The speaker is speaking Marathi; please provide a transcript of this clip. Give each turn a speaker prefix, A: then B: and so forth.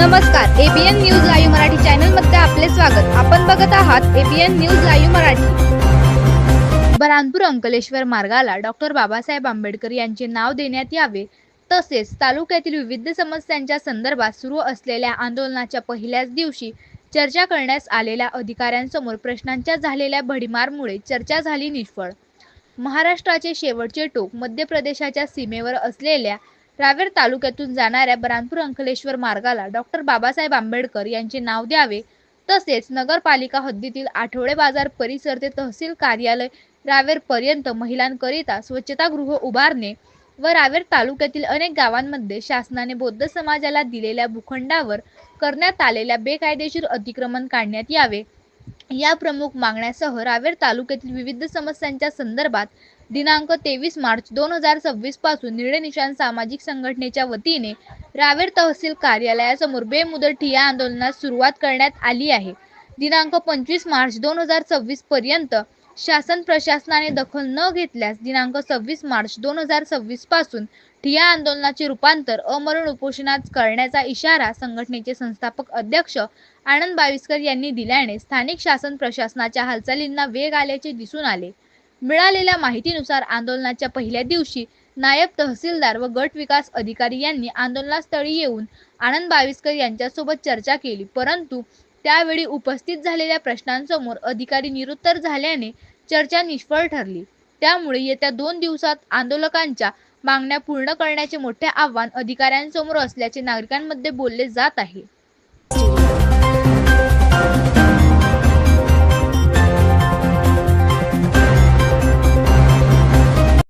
A: नमस्कार, ABN news live Marathi channel मध्ये आपले स्वागत। आपण बघत आहात ABN news live Marathi. Burhanpur Ankleshwar मार्गाला डॉक्टर बाबासाहेब आंबेडकर यांचे नाव देण्यात यावे, तसेच तालुक्यातील विविध समस्यांच्या संदर्भात सुरू असलेल्या आंदोलनाच्या पहिल्याच दिवशी चर्चा करण्यास आलेल्या अधिकाऱ्यांसमोर प्रश्नांच्या झालेल्या भडीमारमुळे चर्चा झाली निष्फळ। महाराष्ट्राचे शेवटचे टोक मध्य प्रदेशाच्या सीमेवर असलेल्या रावेर तालुक्यातून जाणाऱ्या बऱ्हाणपूर अंकलेश्वर मार्गाला डॉक्टर बाबासाहेब आंबेडकर यांचे नाव द्यावे, तसेच नगरपालिका हद्दीतील आठवडे बाजार परिसर ते तहसील कार्यालय रावेर पर्यंत महिलांकरिता स्वच्छतागृह उभारणे व रावेर तालुक्यातील अनेक गावांमध्ये शासनाने बौद्ध समाजाला दिलेल्या भूखंडावर करण्यात आलेल्या बेकायदेशीर अतिक्रमण काढण्यात यावे, या प्रमुख मागण्यासह रावेर तालुक्यातील विविध समस्यांच्या संदर्भात दिनांक 23 मार्च 2026 पासून निर्णय निशाण सामाजिक संघटनेच्या वतीने रावेर तहसील कार्यालयासमोर बेमुदत ठिय्या आंदोलनास सुरुवात करण्यात आली आहे। दिनांक 25 मार्च 2026 पर्यंत शासन प्रशासनाने दखल न घेतल्यास दिनांक 26 मार्च 2026 पासून ठिय्या आंदोलनाचे रूपांतर अमरण उपोषणात करण्याचा इशारा संघटनेचे संस्थापक अध्यक्ष आनंद बाविस्कर यांनी दिल्याने स्थानिक शासन प्रशासनाच्या हालचालींना वेग आल्याचे दिसून आले। मिळालेल्या माहितीनुसार आंदोलनाच्या पहिल्या दिवशी नायब तहसीलदार व गट विकास अधिकारी यांनी आंदोलनस्थळी येऊन आनंद बाविस्कर यांच्यासोबत चर्चा केली, परंतु त्यावेळी उपस्थित झालेल्या प्रश्नांसमोर अधिकारी निरुत्तर झाल्याने चर्चा निष्फळ ठरली। त्यामुळे येत्या 2 दिवसात आंदोलकांच्या मागण्या पूर्ण करण्याचे मोठे आव्हान अधिकाऱ्यांसमोर असल्याचे नागरिकांमध्ये बोलले जात आहे।